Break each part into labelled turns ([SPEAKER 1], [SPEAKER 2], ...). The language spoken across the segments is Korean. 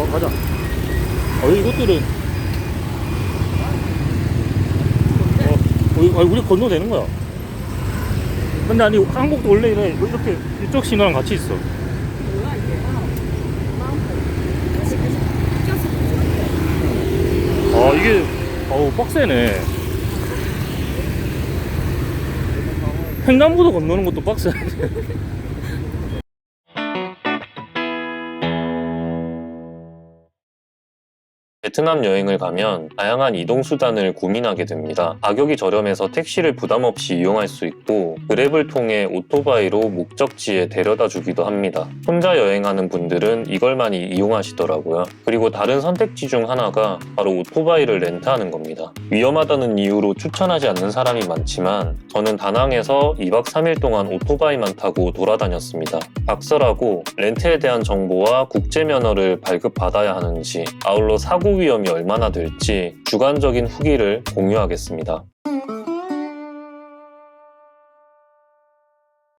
[SPEAKER 1] 가자. 이것들은 우리 건너도 되는 거야. 근데 아니 한국도 원래 이래 이렇게 이쪽 신호랑 같이 있어.
[SPEAKER 2] 몰라 이게. 같이 껴서.
[SPEAKER 1] 이게 빡세네. 횡단보도 건너는 것도 빡세네.
[SPEAKER 3] 베트남 여행을 가면 다양한 이동수단을 고민하게 됩니다. 가격이 저렴해서 택시를 부담 없이 이용할 수 있고 그랩을 통해 오토바이로 목적지에 데려다 주기도 합니다. 혼자 여행하는 분들은 이걸 많이 이용하시더라고요. 그리고 다른 선택지 중 하나가 바로 오토바이를 렌트하는 겁니다. 위험하다는 이유로 추천하지 않는 사람이 많지만 저는 다낭에서 2박 3일 동안 오토바이만 타고 돌아다녔습니다. 각설하고 렌트에 대한 정보와 국제면허를 발급받아야 하는지, 아울러 사고 위험이 얼마나 될지 주관적인 후기를 공유하겠습니다.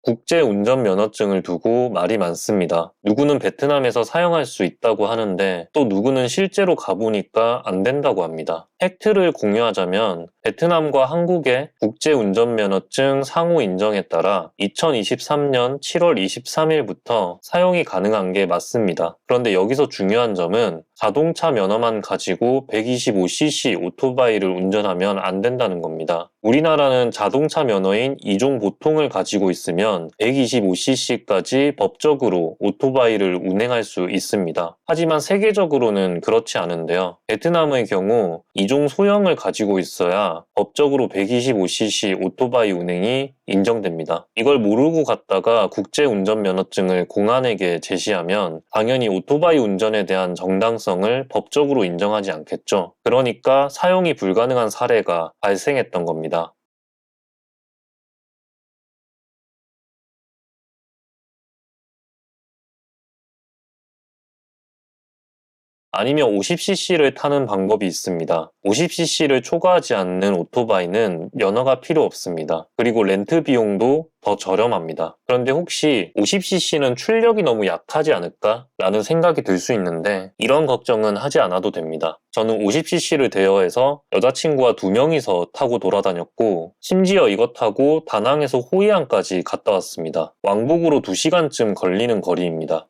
[SPEAKER 3] 국제운전면허증을 두고 말이 많습니다. 누구는 베트남에서 사용할 수 있다고 하는데 또 누구는 실제로 가보니까 안 된다고 합니다. 팩트를 공유하자면 베트남과 한국의 국제운전면허증 상호 인정에 따라 2023년 7월 23일부터 사용이 가능한 게 맞습니다. 그런데 여기서 중요한 점은 자동차 면허만 가지고 125cc 오토바이를 운전하면 안 된다는 겁니다. 우리나라는 자동차 면허인 2종 보통을 가지고 있으면 125cc까지 법적으로 오토바이를 운행할 수 있습니다. 하지만 세계적으로는 그렇지 않은데요. 베트남의 경우 2종 소형을 가지고 있어야 법적으로 125cc 오토바이 운행이 인정됩니다. 이걸 모르고 갔다가 국제운전면허증을 공안에게 제시하면 당연히 오토바이 운전에 대한 정당성을 법적으로 인정하지 않겠죠. 그러니까 사용이 불가능한 사례가 발생했던 겁니다. 아니면 50cc를 타는 방법이 있습니다. 50cc를 초과하지 않는 오토바이는 면허가 필요 없습니다. 그리고 렌트 비용도 더 저렴합니다. 그런데 혹시 50cc는 출력이 너무 약하지 않을까? 라는 생각이 들 수 있는데 이런 걱정은 하지 않아도 됩니다. 저는 50cc를 대여해서 여자친구와 2명이서 타고 돌아다녔고 심지어 이것 타고 다낭에서 호이안까지 갔다 왔습니다. 왕복으로 2시간쯤 걸리는 거리입니다.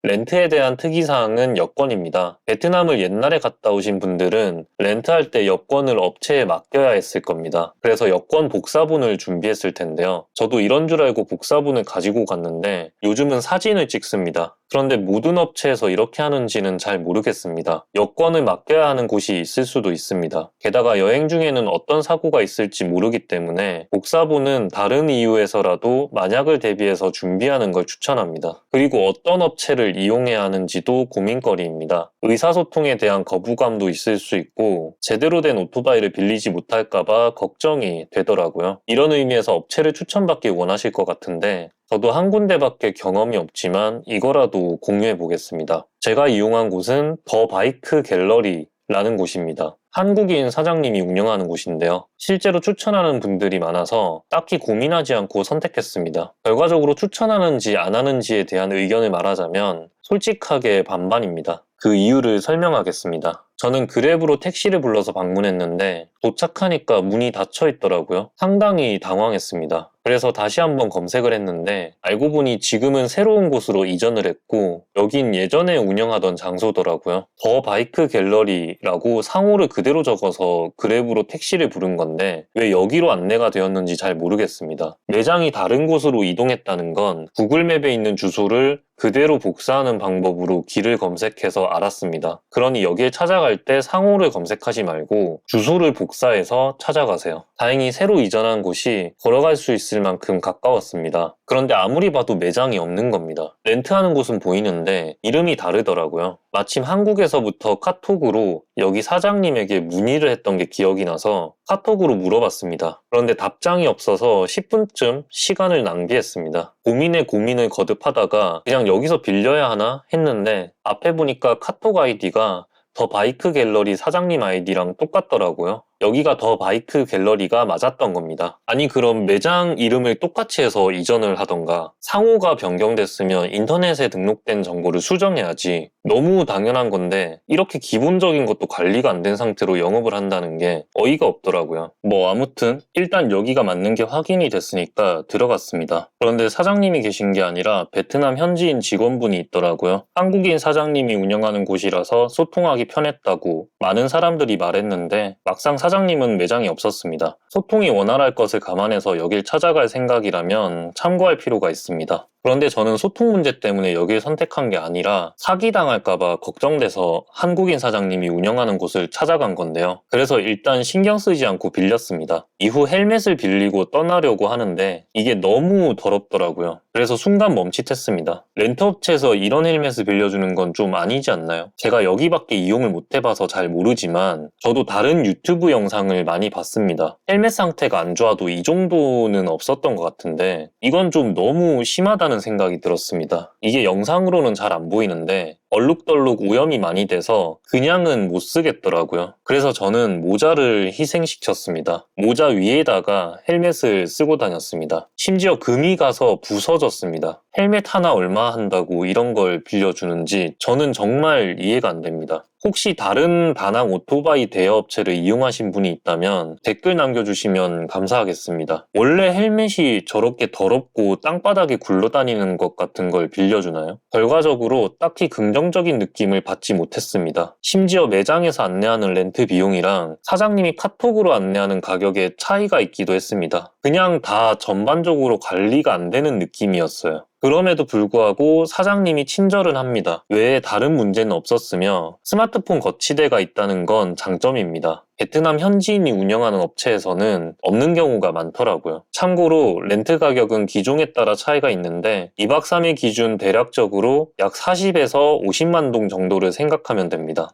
[SPEAKER 3] 렌트에 대한 특이사항은 여권입니다. 베트남을 옛날에 갔다 오신 분들은 렌트할 때 여권을 업체에 맡겨야 했을 겁니다. 그래서 여권 복사본을 준비했을 텐데요. 저도 이런 줄 알고 복사본을 가지고 갔는데 요즘은 사진을 찍습니다. 그런데 모든 업체에서 이렇게 하는지는 잘 모르겠습니다. 여권을 맡겨야 하는 곳이 있을 수도 있습니다. 게다가 여행 중에는 어떤 사고가 있을지 모르기 때문에 복사본은 다른 이유에서라도 만약을 대비해서 준비하는 걸 추천합니다. 그리고 어떤 업체를 이용해야 하는지도 고민거리입니다. 의사소통에 대한 거부감도 있을 수 있고 제대로 된 오토바이를 빌리지 못할까봐 걱정이 되더라고요. 이런 의미에서 업체를 추천받길 원하실 것 같은데 저도 한 군데밖에 경험이 없지만 이거라도 공유해 보겠습니다. 제가 이용한 곳은 더 바이크 갤러리라는 곳입니다. 한국인 사장님이 운영하는 곳인데요. 실제로 추천하는 분들이 많아서 딱히 고민하지 않고 선택했습니다. 결과적으로 추천하는지 안 하는지에 대한 의견을 말하자면 솔직하게 반반입니다. 그 이유를 설명하겠습니다. 저는 그랩으로 택시를 불러서 방문했는데 도착하니까 문이 닫혀 있더라고요. 상당히 당황했습니다. 그래서 다시 한번 검색을 했는데 알고 보니 지금은 새로운 곳으로 이전을 했고 여긴 예전에 운영하던 장소더라고요. 더 바이크 갤러리라고 상호를 그대로 적어서 그랩으로 택시를 부른 건데 왜 여기로 안내가 되었는지 잘 모르겠습니다. 매장이 다른 곳으로 이동했다는 건 구글맵에 있는 주소를 그대로 복사하는 방법으로 길을 검색해서 알았습니다. 그러니 여기에 찾아갈 때 상호를 검색하지 말고 주소를 복사해서 찾아가세요. 다행히 새로 이전한 곳이 걸어갈 수 있을 만큼 가까웠습니다. 그런데 아무리 봐도 매장이 없는 겁니다. 렌트하는 곳은 보이는데 이름이 다르더라고요. 마침 한국에서부터 카톡으로 여기 사장님에게 문의를 했던 게 기억이 나서 카톡으로 물어봤습니다. 그런데 답장이 없어서 10분쯤 시간을 낭비했습니다. 고민에 고민을 거듭하다가 그냥 여기서 빌려야 하나 했는데 앞에 보니까 카톡 아이디가 더 바이크 갤러리 사장님 아이디랑 똑같더라고요. 여기가 더 바이크 갤러리가 맞았던 겁니다. 아니 그럼 매장 이름을 똑같이 해서 이전을 하던가 상호가 변경됐으면 인터넷에 등록된 정보를 수정해야지. 너무 당연한 건데 이렇게 기본적인 것도 관리가 안 된 상태로 영업을 한다는 게 어이가 없더라고요. 뭐 아무튼 일단 여기가 맞는 게 확인이 됐으니까 들어갔습니다. 그런데 사장님이 계신 게 아니라 베트남 현지인 직원분이 있더라고요. 한국인 사장님이 운영하는 곳이라서 소통하기 편했다고 많은 사람들이 말했는데 막상 사장님은 매장이 없었습니다. 소통이 원활할 것을 감안해서 여길 찾아갈 생각이라면 참고할 필요가 있습니다. 그런데 저는 소통 문제 때문에 여길 선택한 게 아니라 사기당할까봐 걱정돼서 한국인 사장님이 운영하는 곳을 찾아간 건데요. 그래서 일단 신경 쓰지 않고 빌렸습니다. 이후 헬멧을 빌리고 떠나려고 하는데 이게 너무 더럽더라고요. 그래서 순간 멈칫했습니다. 렌트업체에서 이런 헬멧을 빌려주는 건 좀 아니지 않나요? 제가 여기밖에 이용을 못 해봐서 잘 모르지만 저도 다른 유튜브 영상을 많이 봤습니다. 헬멧 상태가 안 좋아도 이 정도는 없었던 것 같은데 이건 좀 너무 심하다는 생각이 들었습니다. 이게 영상으로는 잘 안 보이는데 얼룩덜룩 오염이 많이 돼서 그냥은 못 쓰겠더라고요. 그래서 저는 모자를 희생시켰습니다. 모자 위에다가 헬멧을 쓰고 다녔습니다. 심지어 금이 가서 부서졌습니다. 헬멧 하나 얼마 한다고 이런 걸 빌려주는지 저는 정말 이해가 안 됩니다. 혹시 다른 다낭 오토바이 대여업체를 이용하신 분이 있다면 댓글 남겨주시면 감사하겠습니다. 원래 헬멧이 저렇게 더럽고 땅바닥에 굴러다니는 것 같은 걸 빌려주나요? 결과적으로 딱히 긍정적인 느낌을 받지 못했습니다. 심지어 매장에서 안내하는 렌트 비용이랑 사장님이 카톡으로 안내하는 가격에 차이가 있기도 했습니다. 그냥 다 전반적으로 관리가 안 되는 느낌이었어요. 그럼에도 불구하고 사장님이 친절은 합니다. 외에 다른 문제는 없었으며 스마트폰 거치대가 있다는 건 장점입니다. 베트남 현지인이 운영하는 업체에서는 없는 경우가 많더라고요. 참고로 렌트 가격은 기종에 따라 차이가 있는데 2박 3일 기준 대략적으로 약 40에서 50만 동 정도를 생각하면 됩니다.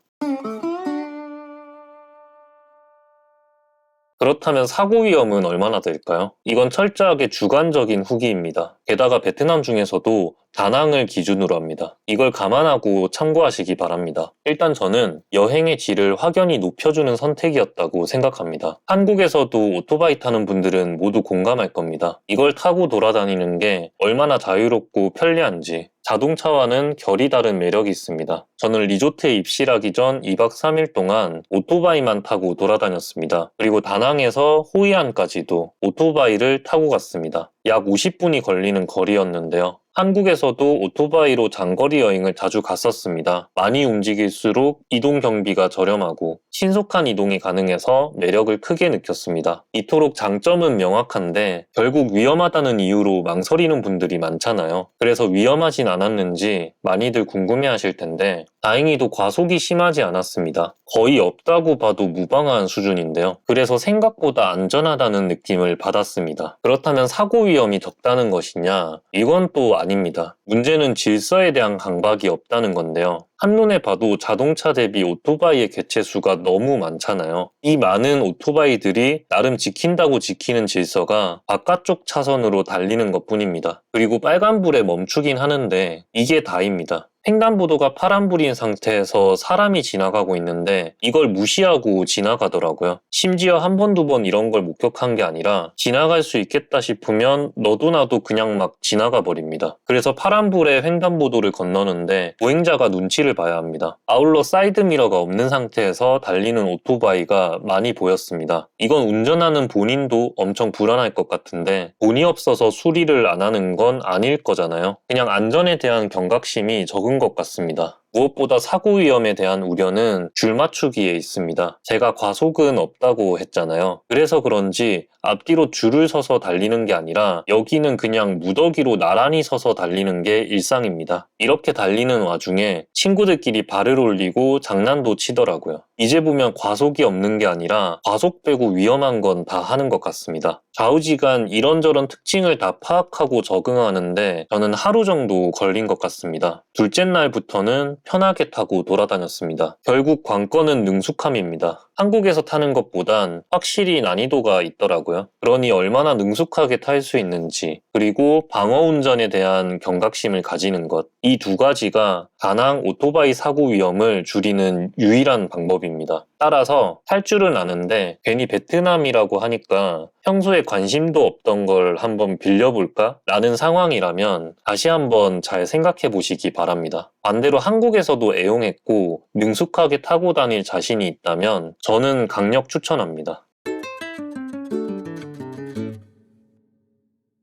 [SPEAKER 3] 그렇다면 사고 위험은 얼마나 될까요? 이건 철저하게 주관적인 후기입니다. 게다가 베트남 중에서도 다낭을 기준으로 합니다. 이걸 감안하고 참고하시기 바랍니다. 일단 저는 여행의 질을 확연히 높여주는 선택이었다고 생각합니다. 한국에서도 오토바이 타는 분들은 모두 공감할 겁니다. 이걸 타고 돌아다니는 게 얼마나 자유롭고 편리한지 자동차와는 결이 다른 매력이 있습니다. 저는 리조트에 입실하기 전 2박 3일 동안 오토바이만 타고 돌아다녔습니다. 그리고 다낭에서 호이안까지도 오토바이를 타고 갔습니다. 약 50분이 걸리는 거리였는데요. 한국에서도 오토바이로 장거리 여행을 자주 갔었습니다. 많이 움직일수록 이동 경비가 저렴하고 신속한 이동이 가능해서 매력을 크게 느꼈습니다. 이토록 장점은 명확한데 결국 위험하다는 이유로 망설이는 분들이 많잖아요. 그래서 위험하진 않았는지 많이들 궁금해하실 텐데 다행히도 과속이 심하지 않았습니다. 거의 없다고 봐도 무방한 수준인데요. 그래서 생각보다 안전하다는 느낌을 받았습니다. 그렇다면 사고 위험이 적다는 것이냐? 이건 또 아닙니다. 문제는 질서에 대한 강박이 없다는 건데요. 한눈에 봐도 자동차 대비 오토바이의 개체수가 너무 많잖아요. 이 많은 오토바이들이 나름 지킨다고 지키는 질서가 바깥쪽 차선으로 달리는 것뿐입니다. 그리고 빨간불에 멈추긴 하는데 이게 다입니다. 횡단보도가 파란불인 상태에서 사람이 지나가고 있는데 이걸 무시하고 지나가더라고요. 심지어 한 번, 두 번 이런 걸 목격한 게 아니라 지나갈 수 있겠다 싶으면 너도 나도 그냥 막 지나가 버립니다. 그래서 파란불에 횡단보도를 건너는데 보행자가 눈치를 봐야 합니다. 아울러 사이드미러가 없는 상태에서 달리는 오토바이가 많이 보였습니다. 이건 운전하는 본인도 엄청 불안할 것 같은데 돈이 없어서 수리를 안 하는 건 아닐 거잖아요. 그냥 안전에 대한 경각심이 적은 것 같습니다. 무엇보다 사고 위험에 대한 우려는 줄맞추기에 있습니다. 제가 과속은 없다고 했잖아요. 그래서 그런지 앞뒤로 줄을 서서 달리는 게 아니라 여기는 그냥 무더기로 나란히 서서 달리는 게 일상입니다. 이렇게 달리는 와중에 친구들끼리 발을 올리고 장난도 치더라고요. 이제 보면 과속이 없는 게 아니라 과속 빼고 위험한 건 다 하는 것 같습니다. 좌우지간 이런저런 특징을 다 파악하고 적응하는데 저는 하루 정도 걸린 것 같습니다. 둘째 날부터는 편하게 타고 돌아다녔습니다. 결국 관건은 능숙함입니다. 한국에서 타는 것보단 확실히 난이도가 있더라고요. 그러니 얼마나 능숙하게 탈 수 있는지, 그리고 방어 운전에 대한 경각심을 가지는 것, 이 두 가지가 다낭 오토바이 사고 위험을 줄이는 유일한 방법입니다. 따라서 탈 줄은 아는데 괜히 베트남이라고 하니까 평소에 관심도 없던 걸 한번 빌려볼까? 라는 상황이라면 다시 한번 잘 생각해 보시기 바랍니다. 반대로 한국에서도 애용했고 능숙하게 타고 다닐 자신이 있다면 저는 강력 추천합니다.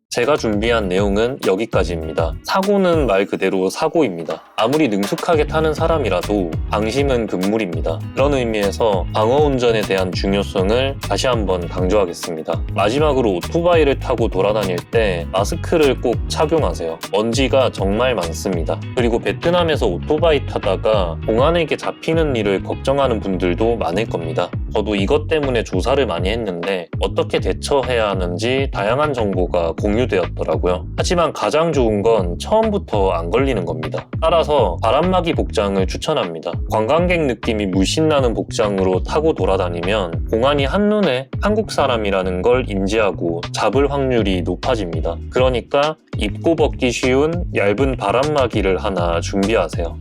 [SPEAKER 3] 제가 준비한 내용은 여기까지입니다. 사고는 말 그대로 사고입니다. 아무리 능숙하게 타는 사람이라도 방심은 금물입니다. 그런 의미에서 방어 운전에 대한 중요성을 다시 한번 강조하겠습니다. 마지막으로 오토바이를 타고 돌아다닐 때 마스크를 꼭 착용하세요. 먼지가 정말 많습니다. 그리고 베트남에서 오토바이 타다가 공안에게 잡히는 일을 걱정하는 분들도 많을 겁니다. 저도 이것 때문에 조사를 많이 했는데 어떻게 대처해야 하는지 다양한 정보가 공유되었더라고요. 하지만 가장 좋은 건 처음부터 안 걸리는 겁니다. 따라서 바람막이 복장을 추천합니다. 관광객 느낌이 물씬 나는 복장으로 타고 돌아다니면 공안이 한눈에 한국 사람이라는 걸 인지하고 잡을 확률이 높아집니다. 그러니까 입고 벗기 쉬운 얇은 바람막이를 하나 준비하세요.